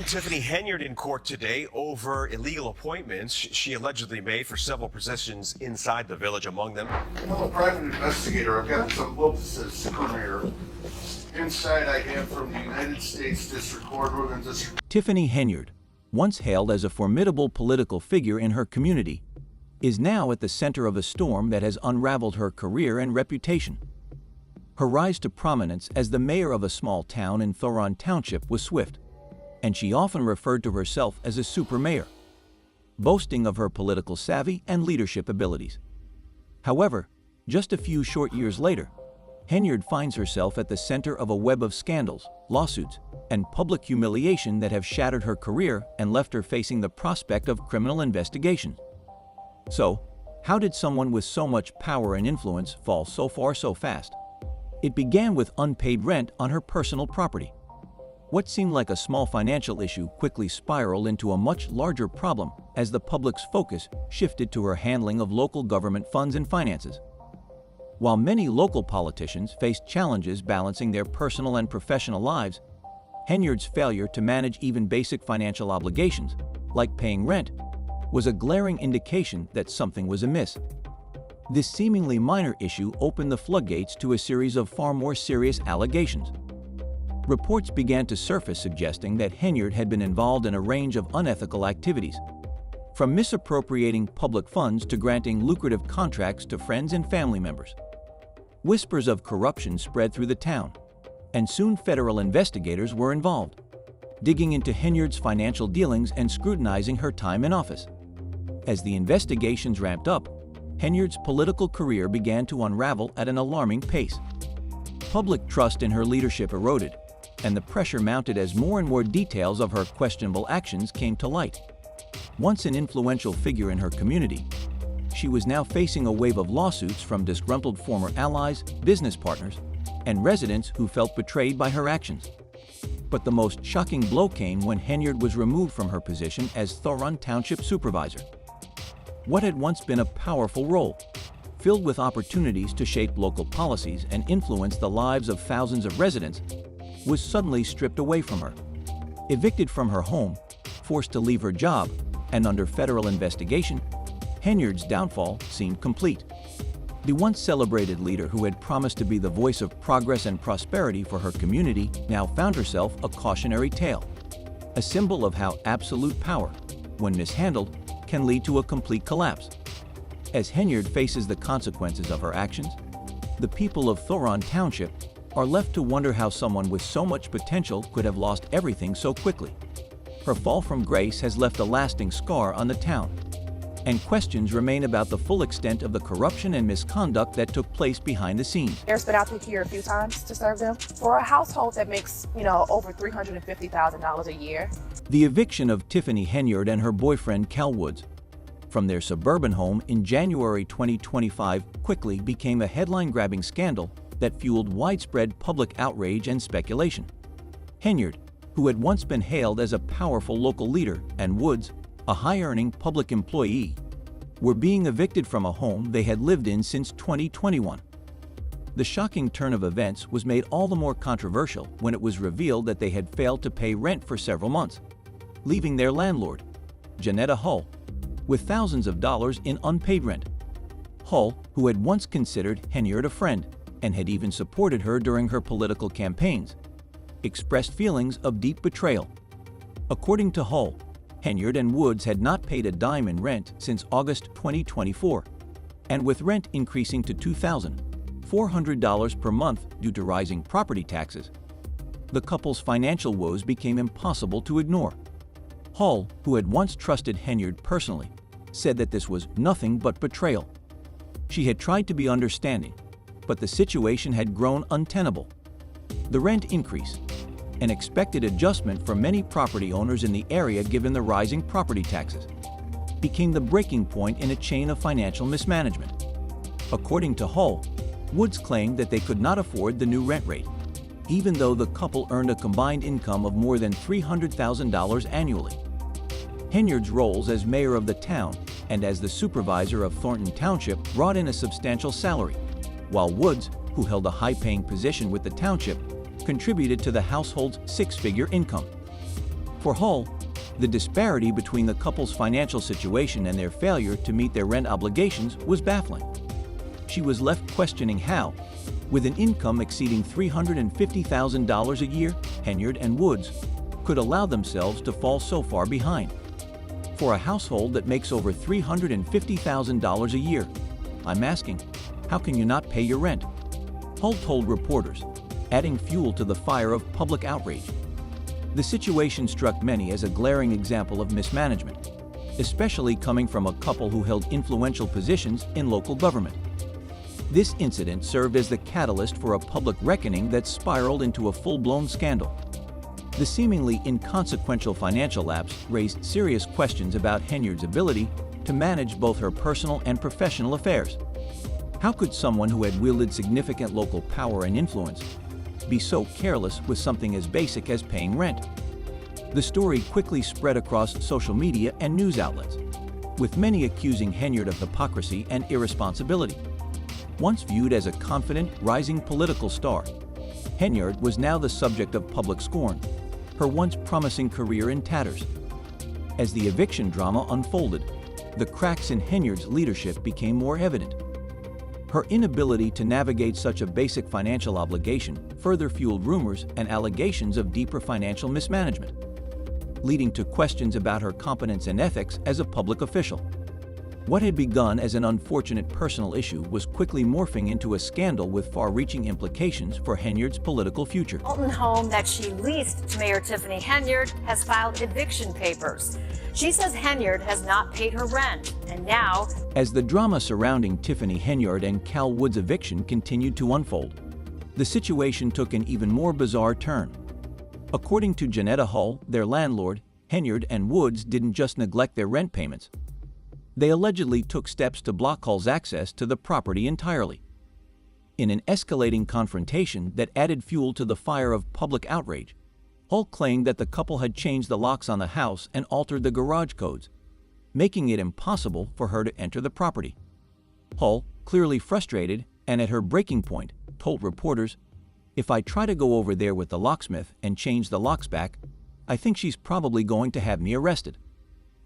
Tiffany Henyard in court today over illegal appointments she allegedly made for several positions inside the village, among them. I'm a private investigator. I've got some books as career. Inside I have from the United States District Court, Northern District. Tiffany Henyard, once hailed as a formidable political figure in her community, is now at the center of a storm that has unraveled her career and reputation. Her rise to prominence as the mayor of a small town in Thoron Township was swift, and she often referred to herself as a super mayor, boasting of her political savvy and leadership abilities. However, just a few short years later, Henyard finds herself at the center of a web of scandals, lawsuits, and public humiliation that have shattered her career and left her facing the prospect of criminal investigation. So, how did someone with so much power and influence fall so far so fast? It began with unpaid rent on her personal property. What seemed like a small financial issue quickly spiraled into a much larger problem as the public's focus shifted to her handling of local government funds and finances. While many local politicians faced challenges balancing their personal and professional lives, Henyard's failure to manage even basic financial obligations, like paying rent, was a glaring indication that something was amiss. This seemingly minor issue opened the floodgates to a series of far more serious allegations. Reports began to surface suggesting that Henyard had been involved in a range of unethical activities, from misappropriating public funds to granting lucrative contracts to friends and family members. Whispers of corruption spread through the town, and soon federal investigators were involved, digging into Henyard's financial dealings and scrutinizing her time in office. As the investigations ramped up, Henyard's political career began to unravel at an alarming pace. Public trust in her leadership eroded, and the pressure mounted as more and more details of her questionable actions came to light. Once an influential figure in her community, she was now facing a wave of lawsuits from disgruntled former allies, business partners, and residents who felt betrayed by her actions. But the most shocking blow came when Henyard was removed from her position as Thoron Township Supervisor. What had once been a powerful role, filled with opportunities to shape local policies and influence the lives of thousands of residents, was suddenly stripped away from her. Evicted from her home, forced to leave her job, and under federal investigation, Henyard's downfall seemed complete. The once celebrated leader who had promised to be the voice of progress and prosperity for her community now found herself a cautionary tale, a symbol of how absolute power, when mishandled, can lead to a complete collapse. As Henyard faces the consequences of her actions, the people of Thoron Township are left to wonder how someone with so much potential could have lost everything so quickly. Her fall from grace has left a lasting scar on the town, and questions remain about the full extent of the corruption and misconduct that took place behind the scenes. Mayor's been out here a few times to serve them. For a household that makes, over $350,000 a year. The eviction of Tiffany Henyard and her boyfriend Cal Woods from their suburban home in January 2025 quickly became a headline-grabbing scandal that fueled widespread public outrage and speculation. Henyard, who had once been hailed as a powerful local leader, and Woods, a high-earning public employee, were being evicted from a home they had lived in since 2021. The shocking turn of events was made all the more controversial when it was revealed that they had failed to pay rent for several months, leaving their landlord, Janetta Hull, with thousands of dollars in unpaid rent. Hull, who had once considered Henyard a friend and had even supported her during her political campaigns, expressed feelings of deep betrayal. According to Hull, Henyard and Woods had not paid a dime in rent since August 2024, and with rent increasing to $2,400 per month due to rising property taxes, the couple's financial woes became impossible to ignore. Hull, who had once trusted Henyard personally, said that this was nothing but betrayal. She had tried to be understanding, but the situation had grown untenable. The rent increase, an expected adjustment for many property owners in the area given the rising property taxes, became the breaking point in a chain of financial mismanagement. According to Hull, Woods claimed that they could not afford the new rent rate, even though the couple earned a combined income of more than $300,000 annually. Henyard's roles as mayor of the town and as the supervisor of Thornton Township brought in a substantial salary, while Woods, who held a high-paying position with the township, contributed to the household's six-figure income. For Hull, the disparity between the couple's financial situation and their failure to meet their rent obligations was baffling. She was left questioning how, with an income exceeding $350,000 a year, Henyard and Woods could allow themselves to fall so far behind. For a household that makes over $350,000 a year, I'm asking, how can you not pay your rent? Hull told reporters, adding fuel to the fire of public outrage. The situation struck many as a glaring example of mismanagement, especially coming from a couple who held influential positions in local government. This incident served as the catalyst for a public reckoning that spiraled into a full-blown scandal. The seemingly inconsequential financial lapse raised serious questions about Henyard's ability to manage both her personal and professional affairs. How could someone who had wielded significant local power and influence be so careless with something as basic as paying rent? The story quickly spread across social media and news outlets, with many accusing Henyard of hypocrisy and irresponsibility. Once viewed as a confident, rising political star, Henyard was now the subject of public scorn, her once promising career in tatters. As the eviction drama unfolded, the cracks in Henyard's leadership became more evident. Her inability to navigate such a basic financial obligation further fueled rumors and allegations of deeper financial mismanagement, leading to questions about her competence and ethics as a public official. What had begun as an unfortunate personal issue was quickly morphing into a scandal with far-reaching implications for Henyard's political future. Alton home that she leased to Mayor Tiffany Henyard has filed eviction papers. She says Henyard has not paid her rent, and now, as the drama surrounding Tiffany Henyard and Cal Wood's eviction continued to unfold, the situation took an even more bizarre turn. According to Janetta Hull, their landlord, Henyard and Woods didn't just neglect their rent payments. They allegedly took steps to block Hull's access to the property entirely. In an escalating confrontation that added fuel to the fire of public outrage, Hull claimed that the couple had changed the locks on the house and altered the garage codes, making it impossible for her to enter the property. Hull, clearly frustrated and at her breaking point, told reporters, "If I try to go over there with the locksmith and change the locks back, I think she's probably going to have me arrested."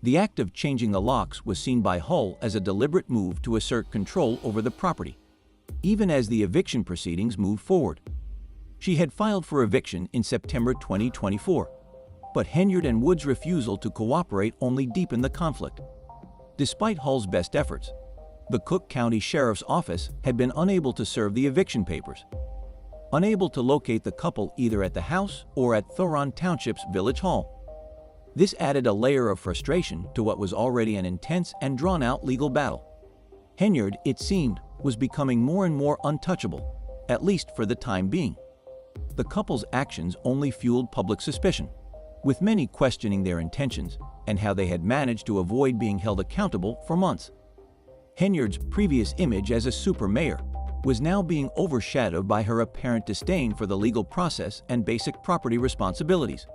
The act of changing the locks was seen by Hull as a deliberate move to assert control over the property, even as the eviction proceedings moved forward. She had filed for eviction in September 2024, but Henyard and Wood's refusal to cooperate only deepened the conflict. Despite Hull's best efforts, the Cook County Sheriff's Office had been unable to serve the eviction papers, unable to locate the couple either at the house or at Thoron Township's Village Hall. This added a layer of frustration to what was already an intense and drawn-out legal battle. Henyard, it seemed, was becoming more and more untouchable, at least for the time being. The couple's actions only fueled public suspicion, with many questioning their intentions and how they had managed to avoid being held accountable for months. Henyard's previous image as a super mayor was now being overshadowed by her apparent disdain for the legal process and basic property responsibilities.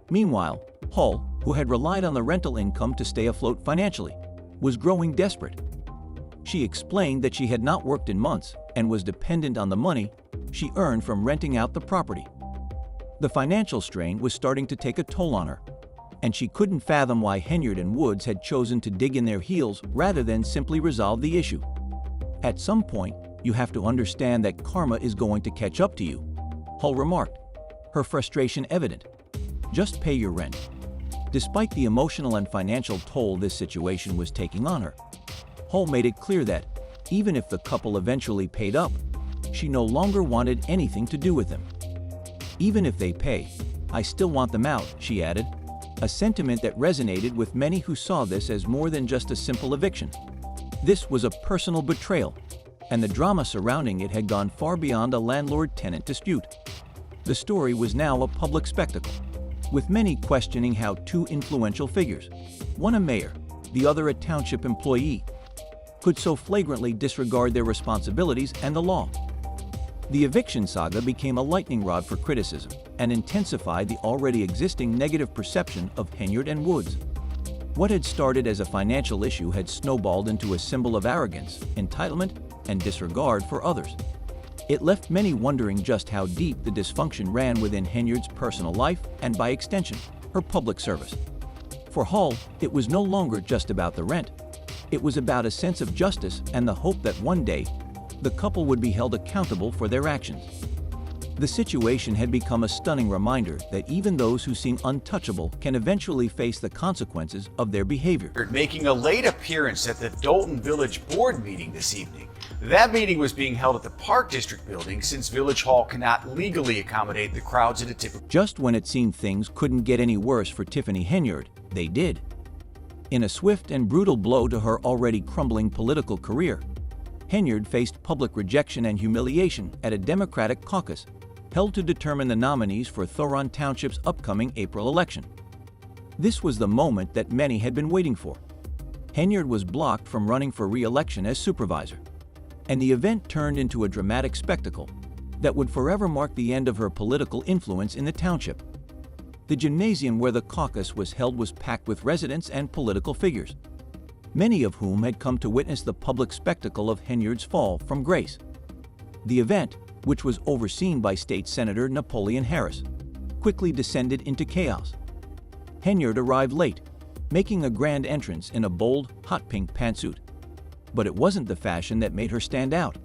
Meanwhile, Hull, who had relied on the rental income to stay afloat financially, was growing desperate. She explained that she had not worked in months and was dependent on the money she earned from renting out the property. The financial strain was starting to take a toll on her, and she couldn't fathom why Henyard and Woods had chosen to dig in their heels rather than simply resolve the issue. "At some point, you have to understand that karma is going to catch up to you," Hull remarked, her frustration evident. "Just pay your rent." Despite the emotional and financial toll this situation was taking on her, Hull made it clear that, even if the couple eventually paid up, she no longer wanted anything to do with them. "Even if they pay, I still want them out," she added, a sentiment that resonated with many who saw this as more than just a simple eviction. This was a personal betrayal, and the drama surrounding it had gone far beyond a landlord-tenant dispute. The story was now a public spectacle, with many questioning how two influential figures, one a mayor, the other a township employee, could so flagrantly disregard their responsibilities and the law. The eviction saga became a lightning rod for criticism and intensified the already existing negative perception of Henyard and Woods. What had started as a financial issue had snowballed into a symbol of arrogance, entitlement, and disregard for others. It left many wondering just how deep the dysfunction ran within Henyard's personal life and, by extension, her her public service. For Hall, it was no longer just about the rent. It was about a sense of justice and the hope that one day, the couple would be held accountable for their actions. The situation had become a stunning reminder that even those who seem untouchable can eventually face the consequences of their behavior. Making a late appearance at the Dalton Village Board meeting this evening. That meeting was being held at the Park District building since Village Hall cannot legally accommodate the crowds in a typical. Just when it seemed things couldn't get any worse for Tiffany Henyard, they did. In a swift and brutal blow to her already crumbling political career, Henyard faced public rejection and humiliation at a Democratic caucus held to determine the nominees for Thoron Township's upcoming April election. This was the moment that many had been waiting for. Henyard was blocked from running for re-election as supervisor, and the event turned into a dramatic spectacle that would forever mark the end of her political influence in the township. The gymnasium where the caucus was held was packed with residents and political figures, many of whom had come to witness the public spectacle of Henyard's fall from grace. The event, which was overseen by State Senator Napoleon Harris, quickly descended into chaos. Henyard arrived late, making a grand entrance in a bold, hot pink pantsuit. But it wasn't the fashion that made her stand out.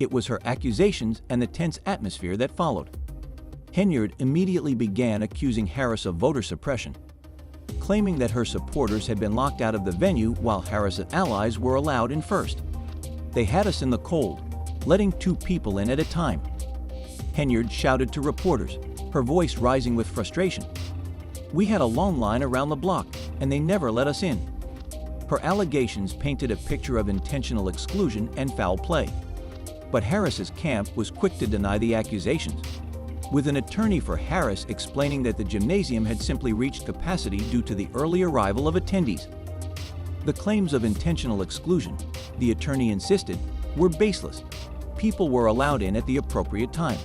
It was her accusations and the tense atmosphere that followed. Henyard immediately began accusing Harris of voter suppression, claiming that her supporters had been locked out of the venue while Harris's allies were allowed in first. They had us in the cold, letting 2 people in at a time. Henyard shouted to reporters, her voice rising with frustration. We had a long line around the block, and they never let us in. Her allegations painted a picture of intentional exclusion and foul play. But Harris's camp was quick to deny the accusations, with an attorney for Harris explaining that the gymnasium had simply reached capacity due to the early arrival of attendees. The claims of intentional exclusion, the attorney insisted, were baseless. People were allowed in at the appropriate time.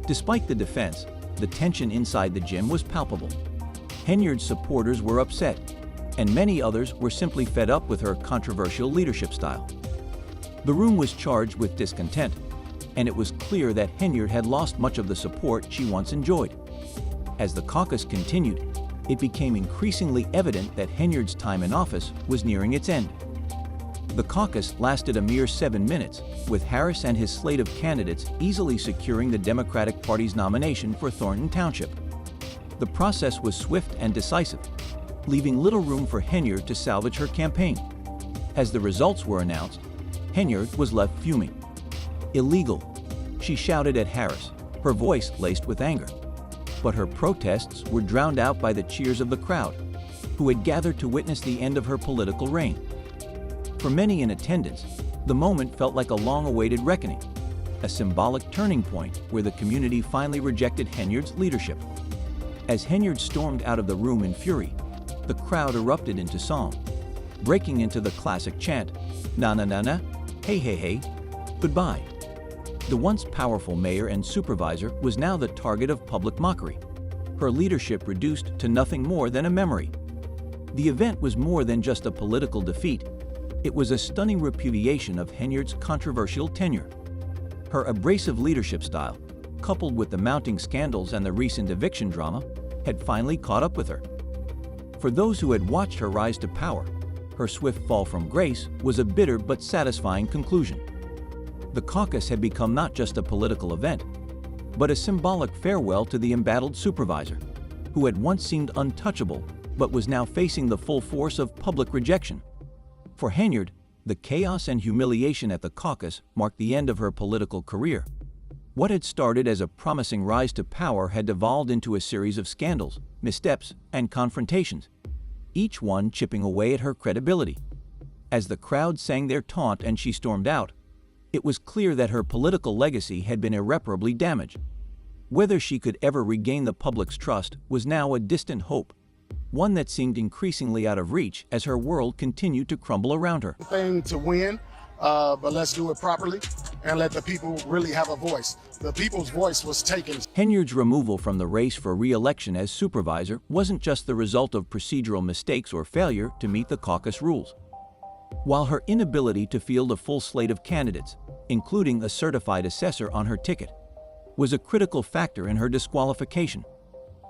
Despite the defense, the tension inside the gym was palpable. Henyard's supporters were upset, and many others were simply fed up with her controversial leadership style. The room was charged with discontent, and it was clear that Henyard had lost much of the support she once enjoyed. As the caucus continued, it became increasingly evident that Henyard's time in office was nearing its end. The caucus lasted a mere 7 minutes, with Harris and his slate of candidates easily securing the Democratic Party's nomination for Thornton Township. The process was swift and decisive, leaving little room for Henyard to salvage her campaign. As the results were announced, Henyard was left fuming. Illegal, she shouted at Harris, her voice laced with anger. But her protests were drowned out by the cheers of the crowd, who had gathered to witness the end of her political reign. For many in attendance, the moment felt like a long-awaited reckoning, a symbolic turning point where the community finally rejected Henyard's leadership. As Henyard stormed out of the room in fury, the crowd erupted into song, breaking into the classic chant, "Na na na na, hey hey hey, goodbye." The once powerful mayor and supervisor was now the target of public mockery, her leadership reduced to nothing more than a memory. The event was more than just a political defeat. It was a stunning repudiation of Henyard's controversial tenure. Her abrasive leadership style, coupled with the mounting scandals and the recent eviction drama, had finally caught up with her. For those who had watched her rise to power, her swift fall from grace was a bitter but satisfying conclusion. The caucus had become not just a political event, but a symbolic farewell to the embattled supervisor, who had once seemed untouchable but was now facing the full force of public rejection. For Henyard, the chaos and humiliation at the caucus marked the end of her political career. What had started as a promising rise to power had devolved into a series of scandals, missteps, and confrontations, each one chipping away at her credibility. As the crowd sang their taunt and she stormed out, it was clear that her political legacy had been irreparably damaged. Whether she could ever regain the public's trust was now a distant hope, one that seemed increasingly out of reach as her world continued to crumble around her. Thing to win, but let's do it properly and let the people really have a voice. The people's voice was taken. Henyard's removal from the race for re-election as supervisor wasn't just the result of procedural mistakes or failure to meet the caucus rules. While her inability to field a full slate of candidates, including a certified assessor on her ticket, was a critical factor in her disqualification,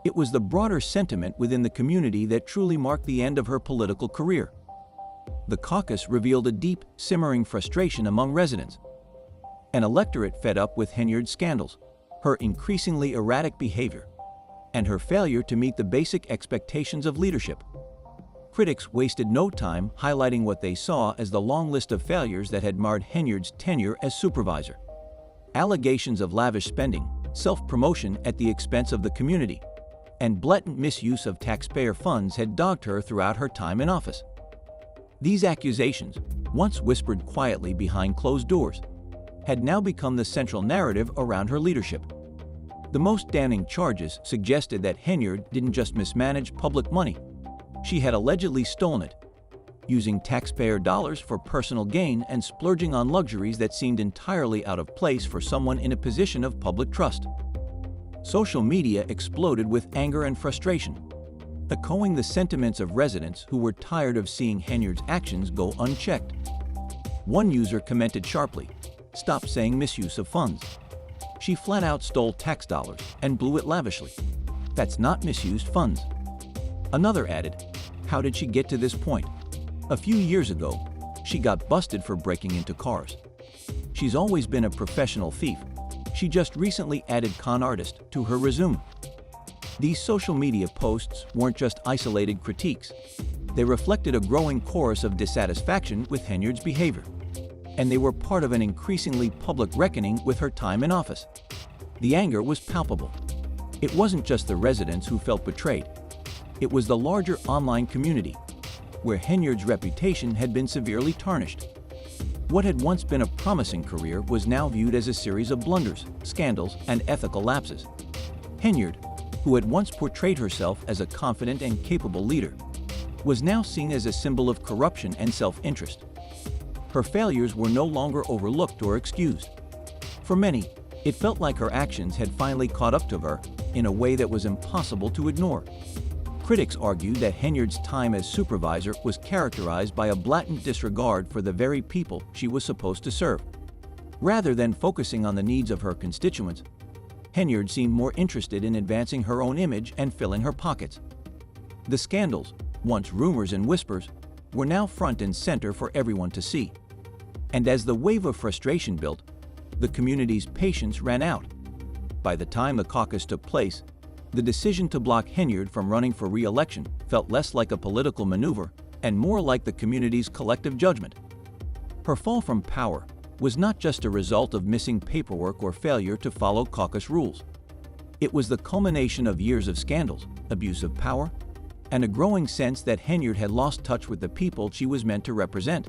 It was the broader sentiment within the community that truly marked the end of her political career. The caucus revealed a deep, simmering frustration among residents. An electorate fed up with Henyard's scandals, her increasingly erratic behavior, and her failure to meet the basic expectations of leadership. Critics wasted no time highlighting what they saw as the long list of failures that had marred Henyard's tenure as supervisor. Allegations of lavish spending, self-promotion at the expense of the community, and blatant misuse of taxpayer funds had dogged her throughout her time in office. These accusations, once whispered quietly behind closed doors, had now become the central narrative around her leadership. The most damning charges suggested that Henyard didn't just mismanage public money. She had allegedly stolen it, using taxpayer dollars for personal gain and splurging on luxuries that seemed entirely out of place for someone in a position of public trust. Social media exploded with anger and frustration, echoing the sentiments of residents who were tired of seeing Henyard's actions go unchecked. One user commented sharply, "Stop saying misuse of funds. She flat out stole tax dollars and blew it lavishly. That's not misused funds." Another added, "How did she get to this point? A few years ago, she got busted for breaking into cars. She's always been a professional thief. She just recently added con artist to her resume." These social media posts weren't just isolated critiques. They reflected a growing chorus of dissatisfaction with Henyard's behavior, and they were part of an increasingly public reckoning with her time in office. The anger was palpable. It wasn't just the residents who felt betrayed. It was the larger online community, where Henyard's reputation had been severely tarnished. What had once been a promising career was now viewed as a series of blunders, scandals, and ethical lapses. Henyard, who had once portrayed herself as a confident and capable leader, was now seen as a symbol of corruption and self-interest. Her failures were no longer overlooked or excused. For many, it felt like her actions had finally caught up to her in a way that was impossible to ignore. Critics argued that Henyard's time as supervisor was characterized by a blatant disregard for the very people she was supposed to serve. Rather than focusing on the needs of her constituents, Henyard seemed more interested in advancing her own image and filling her pockets. The scandals, once rumors and whispers, were now front and center for everyone to see. And as the wave of frustration built, the community's patience ran out. By the time the caucus took place, the decision to block Henyard from running for re-election felt less like a political maneuver and more like the community's collective judgment. Her fall from power was not just a result of missing paperwork or failure to follow caucus rules. It was the culmination of years of scandals, abuse of power, and a growing sense that Henyard had lost touch with the people she was meant to represent.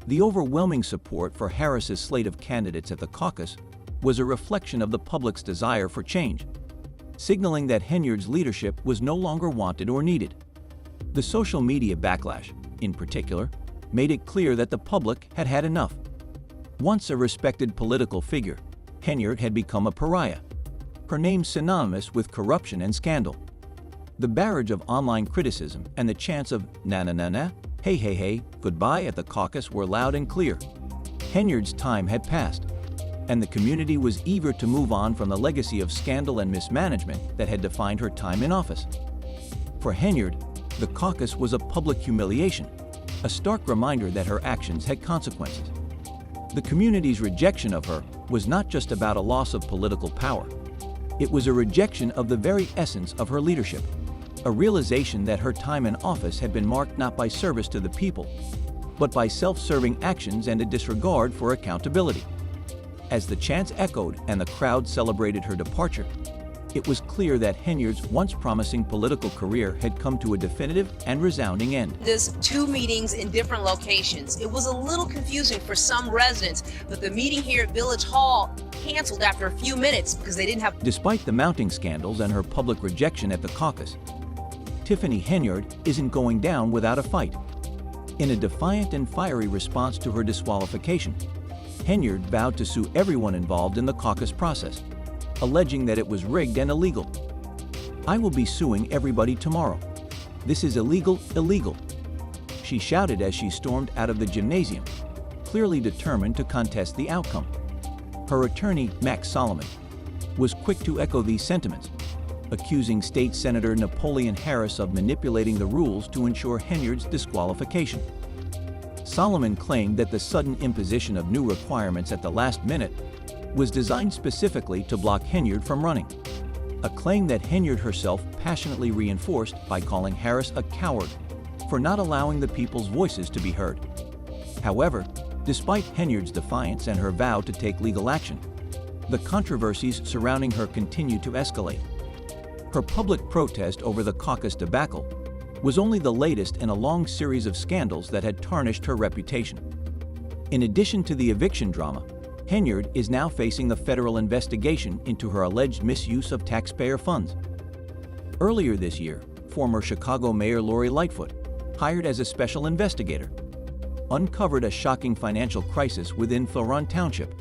The overwhelming support for Harris's slate of candidates at the caucus was a reflection of the public's desire for change, signaling that Henyard's leadership was no longer wanted or needed. The social media backlash, in particular, made it clear that the public had had enough. Once a respected political figure, Henyard had become a pariah, her name synonymous with corruption and scandal. The barrage of online criticism and the chants of "na-na-na-na, hey, goodbye" at the caucus were loud and clear. Henyard's time had passed, and the community was eager to move on from the legacy of scandal and mismanagement that had defined her time in office. For Henyard, the caucus was a public humiliation, a stark reminder that her actions had consequences. The community's rejection of her was not just about a loss of political power. It was a rejection of the very essence of her leadership, a realization that her time in office had been marked not by service to the people, but by self-serving actions and a disregard for accountability. As the chants echoed and the crowd celebrated her departure, it was clear that Henyard's once promising political career had come to a definitive and resounding end. There's 2 meetings in different locations. It was a little confusing for some residents, but the meeting here at Village Hall canceled after a few minutes because they didn't have... Despite the mounting scandals and her public rejection at the caucus, Tiffany Henyard isn't going down without a fight. In a defiant and fiery response to her disqualification, Henyard vowed to sue everyone involved in the caucus process, alleging that it was rigged and illegal. "I will be suing everybody tomorrow. This is illegal, illegal," she shouted as she stormed out of the gymnasium, clearly determined to contest the outcome. Her attorney, Max Solomon, was quick to echo these sentiments, accusing State Senator Napoleon Harris of manipulating the rules to ensure Henyard's disqualification. Solomon claimed that the sudden imposition of new requirements at the last minute was designed specifically to block Henyard from running, a claim that Henyard herself passionately reinforced by calling Harris a coward for not allowing the people's voices to be heard. However, despite Henyard's defiance and her vow to take legal action, the controversies surrounding her continue to escalate. Her public protest over the caucus debacle was only the latest in a long series of scandals that had tarnished her reputation. In addition to the eviction drama, Henyard is now facing a federal investigation into her alleged misuse of taxpayer funds. Earlier this year, former Chicago Mayor Lori Lightfoot, hired as a special investigator, uncovered a shocking financial crisis within Florent Township.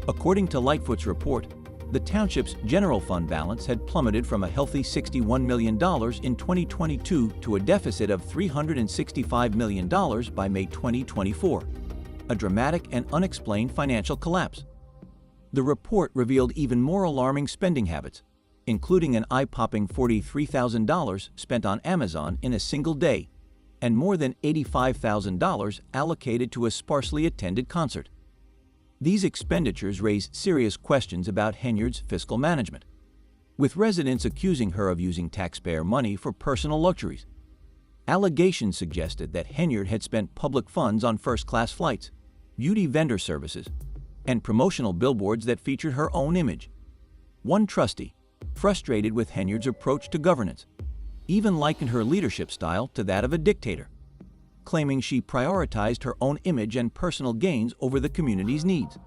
According to Lightfoot's report, the township's general fund balance had plummeted from a healthy $61 million in 2022 to a deficit of $365 million by May 2024, a dramatic and unexplained financial collapse. The report revealed even more alarming spending habits, including an eye-popping $43,000 spent on Amazon in a single day, and more than $85,000 allocated to a sparsely attended concert. These expenditures raised serious questions about Henyard's fiscal management, with residents accusing her of using taxpayer money for personal luxuries. Allegations suggested that Henyard had spent public funds on first-class flights, beauty vendor services, and promotional billboards that featured her own image. One trustee, frustrated with Henyard's approach to governance, even likened her leadership style to that of a dictator, claiming she prioritized her own image and personal gains over the community's needs.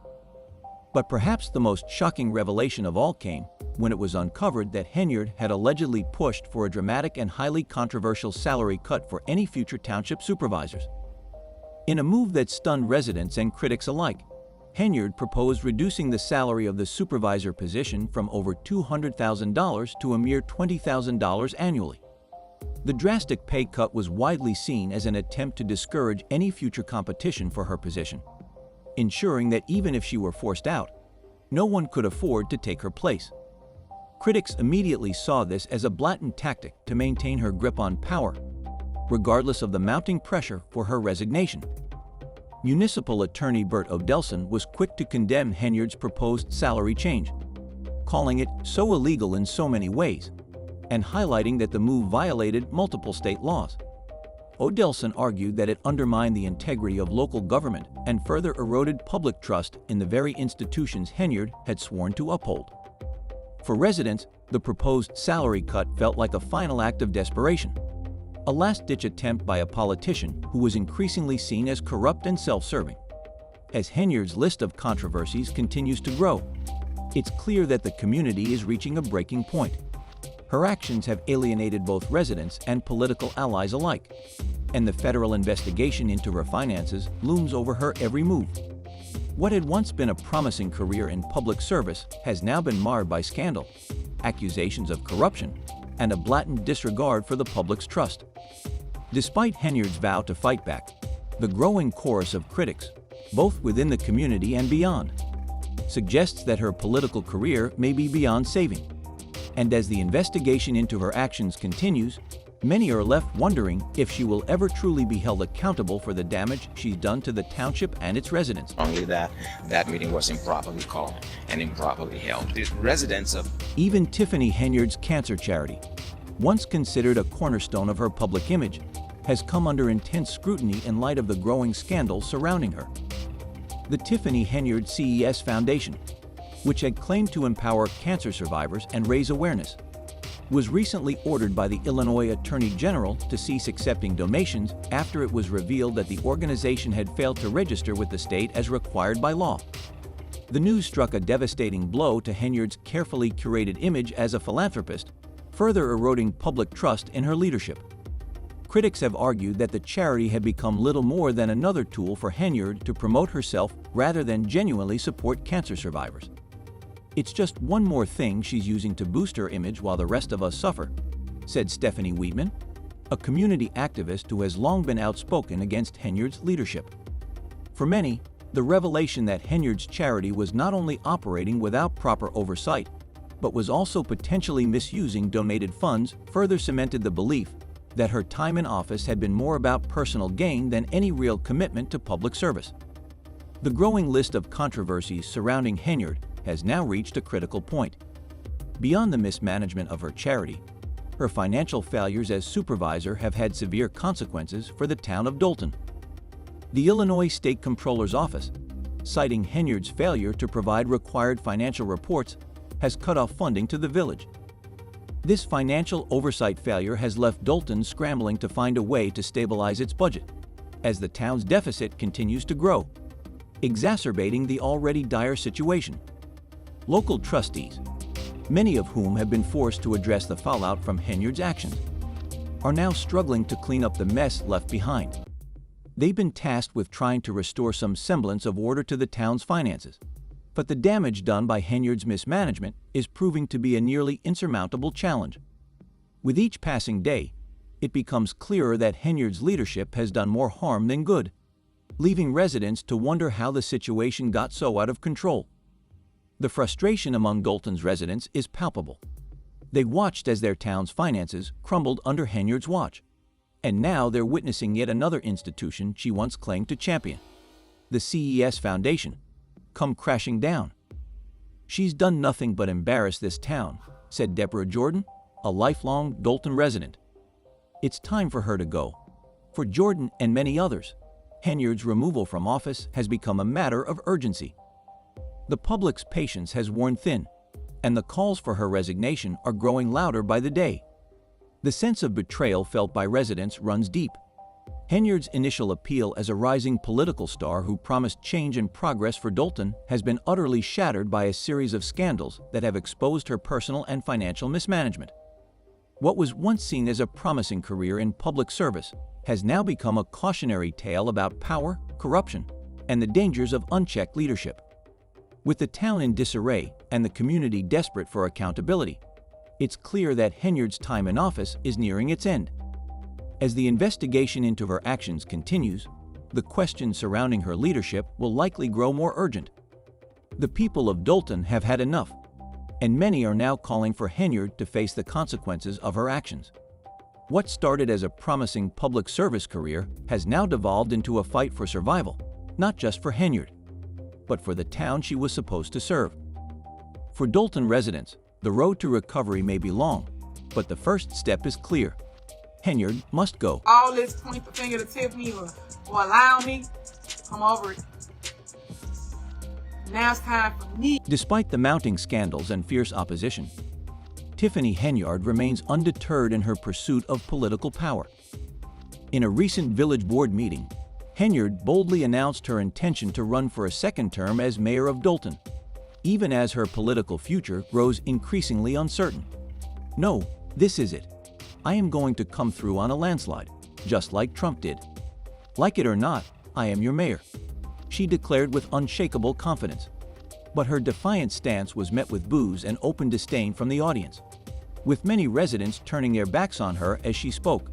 But perhaps the most shocking revelation of all came when it was uncovered that Henyard had allegedly pushed for a dramatic and highly controversial salary cut for any future township supervisors. In a move that stunned residents and critics alike, Henyard proposed reducing the salary of the supervisor position from over $200,000 to a mere $20,000 annually. The drastic pay cut was widely seen as an attempt to discourage any future competition for her position, ensuring that even if she were forced out, no one could afford to take her place. Critics immediately saw this as a blatant tactic to maintain her grip on power, regardless of the mounting pressure for her resignation. Municipal Attorney Bert Odelson was quick to condemn Henyard's proposed salary change, calling it so illegal in so many ways, and highlighting that the move violated multiple state laws. Odelson argued that it undermined the integrity of local government and further eroded public trust in the very institutions Henyard had sworn to uphold. For residents, the proposed salary cut felt like a final act of desperation, a last-ditch attempt by a politician who was increasingly seen as corrupt and self-serving. As Henyard's list of controversies continues to grow, it's clear that the community is reaching a breaking point. Her actions have alienated both residents and political allies alike, and the federal investigation into her finances looms over her every move. What had once been a promising career in public service has now been marred by scandal, accusations of corruption, and a blatant disregard for the public's trust. Despite Henyard's vow to fight back, the growing chorus of critics, both within the community and beyond, suggests that her political career may be beyond saving. And as the investigation into her actions continues, many are left wondering if she will ever truly be held accountable for the damage she's done to the township and its residents. Only that meeting was improperly called and improperly held. The residents of Even Tiffany Henyard's cancer charity, once considered a cornerstone of her public image, has come under intense scrutiny in light of the growing scandals surrounding her. The Tiffany Henyard CES Foundation, which had claimed to empower cancer survivors and raise awareness, was recently ordered by the Illinois Attorney General to cease accepting donations after it was revealed that the organization had failed to register with the state as required by law. The news struck a devastating blow to Henyard's carefully curated image as a philanthropist, further eroding public trust in her leadership. Critics have argued that the charity had become little more than another tool for Henyard to promote herself rather than genuinely support cancer survivors. It's just one more thing she's using to boost her image while the rest of us suffer, said Stephanie Wheatman, a community activist who has long been outspoken against Henyard's leadership. For many, the revelation that Henyard's charity was not only operating without proper oversight, but was also potentially misusing donated funds, further cemented the belief that her time in office had been more about personal gain than any real commitment to public service. The growing list of controversies surrounding Henyard has now reached a critical point. Beyond the mismanagement of her charity, her financial failures as supervisor have had severe consequences for the town of Dolton. The Illinois State Comptroller's Office, citing Henyard's failure to provide required financial reports, has cut off funding to the village. This financial oversight failure has left Dolton scrambling to find a way to stabilize its budget, as the town's deficit continues to grow, exacerbating the already dire situation. Local trustees, many of whom have been forced to address the fallout from Henyard's actions, are now struggling to clean up the mess left behind. They've been tasked with trying to restore some semblance of order to the town's finances, but the damage done by Henyard's mismanagement is proving to be a nearly insurmountable challenge. With each passing day, it becomes clearer that Henyard's leadership has done more harm than good, leaving residents to wonder how the situation got so out of control. The frustration among Dolton's residents is palpable. They watched as their town's finances crumbled under Henyard's watch, and now they're witnessing yet another institution she once claimed to champion, the CES Foundation, come crashing down. "She's done nothing but embarrass this town," said Deborah Jordan, a lifelong Dolton resident. It's time for her to go. For Jordan and many others, Henyard's removal from office has become a matter of urgency. The public's patience has worn thin, and the calls for her resignation are growing louder by the day. The sense of betrayal felt by residents runs deep. Henyard's initial appeal as a rising political star who promised change and progress for Dolton has been utterly shattered by a series of scandals that have exposed her personal and financial mismanagement. What was once seen as a promising career in public service has now become a cautionary tale about power, corruption, and the dangers of unchecked leadership. With the town in disarray and the community desperate for accountability, it's clear that Henyard's time in office is nearing its end. As the investigation into her actions continues, the questions surrounding her leadership will likely grow more urgent. The people of Dolton have had enough, and many are now calling for Henyard to face the consequences of her actions. What started as a promising public service career has now devolved into a fight for survival, not just for Henyard, but for the town she was supposed to serve. For Dolton residents, the road to recovery may be long, but the first step is clear. Henyard must go. All this point the finger to Tiffany or allow me, I'm over it. Now it's time for me. Despite the mounting scandals and fierce opposition, Tiffany Henyard remains undeterred in her pursuit of political power. In a recent village board meeting, Henyard boldly announced her intention to run for a second term as mayor of Dolton, even as her political future grows increasingly uncertain. "No, this is it. I am going to come through on a landslide, just like Trump did. Like it or not, I am your mayor," she declared with unshakable confidence. But her defiant stance was met with boos and open disdain from the audience, with many residents turning their backs on her as she spoke.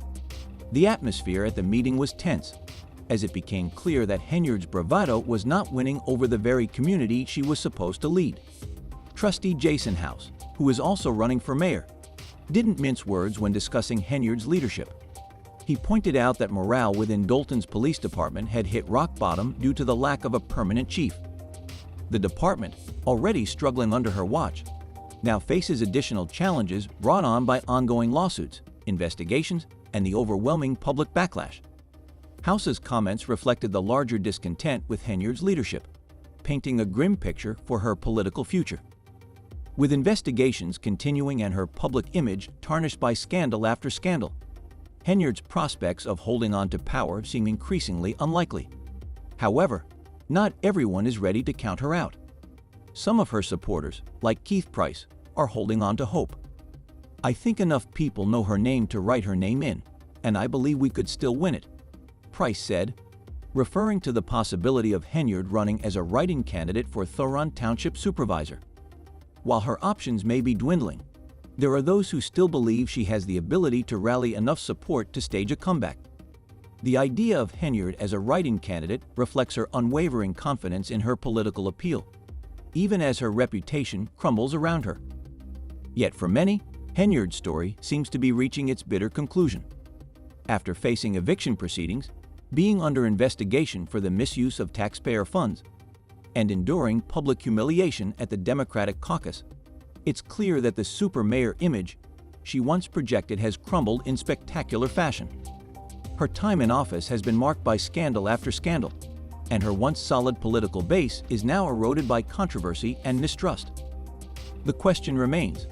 The atmosphere at the meeting was tense, as it became clear that Henyard's bravado was not winning over the very community she was supposed to lead. Trustee Jason House, who is also running for mayor, didn't mince words when discussing Henyard's leadership. He pointed out that morale within Dolton's police department had hit rock bottom due to the lack of a permanent chief. The department, already struggling under her watch, now faces additional challenges brought on by ongoing lawsuits, investigations, and the overwhelming public backlash. House's comments reflected the larger discontent with Henyard's leadership, painting a grim picture for her political future. With investigations continuing and her public image tarnished by scandal after scandal, Henyard's prospects of holding on to power seem increasingly unlikely. However, not everyone is ready to count her out. Some of her supporters, like Keith Price, are holding on to hope. "I think enough people know her name to write her name in, and I believe we could still win it," Price said, referring to the possibility of Henyard running as a write-in candidate for Thoron Township Supervisor. While her options may be dwindling, there are those who still believe she has the ability to rally enough support to stage a comeback. The idea of Henyard as a write-in candidate reflects her unwavering confidence in her political appeal, even as her reputation crumbles around her. Yet for many, Henyard's story seems to be reaching its bitter conclusion. After facing eviction proceedings, being under investigation for the misuse of taxpayer funds, and enduring public humiliation at the Democratic caucus, it's clear that the super mayor image she once projected has crumbled in spectacular fashion. Her time in office has been marked by scandal after scandal, and her once solid political base is now eroded by controversy and mistrust. The question remains,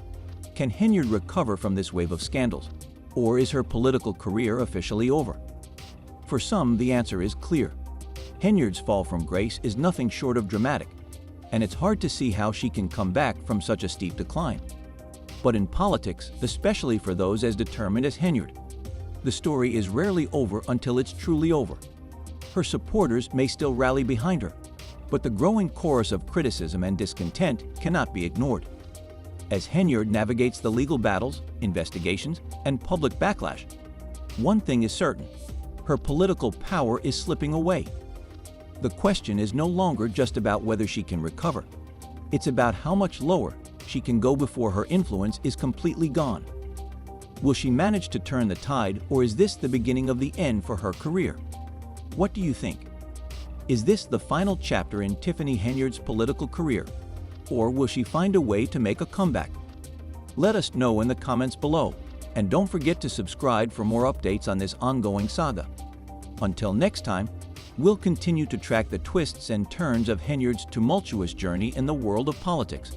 can Henyard recover from this wave of scandals, or is her political career officially over? For some, the answer is clear. Henyard's fall from grace is nothing short of dramatic, and it's hard to see how she can come back from such a steep decline. But in politics, especially for those as determined as Henyard, the story is rarely over until it's truly over. Her supporters may still rally behind her, but the growing chorus of criticism and discontent cannot be ignored. As Henyard navigates the legal battles, investigations, and public backlash, one thing is certain: her political power is slipping away. The question is no longer just about whether she can recover. It's about how much lower she can go before her influence is completely gone. Will she manage to turn the tide, or is this the beginning of the end for her career? What do you think? Is this the final chapter in Tiffany Henyard's political career, or will she find a way to make a comeback? Let us know in the comments below, and don't forget to subscribe for more updates on this ongoing saga. Until next time, we'll continue to track the twists and turns of Henyard's tumultuous journey in the world of politics.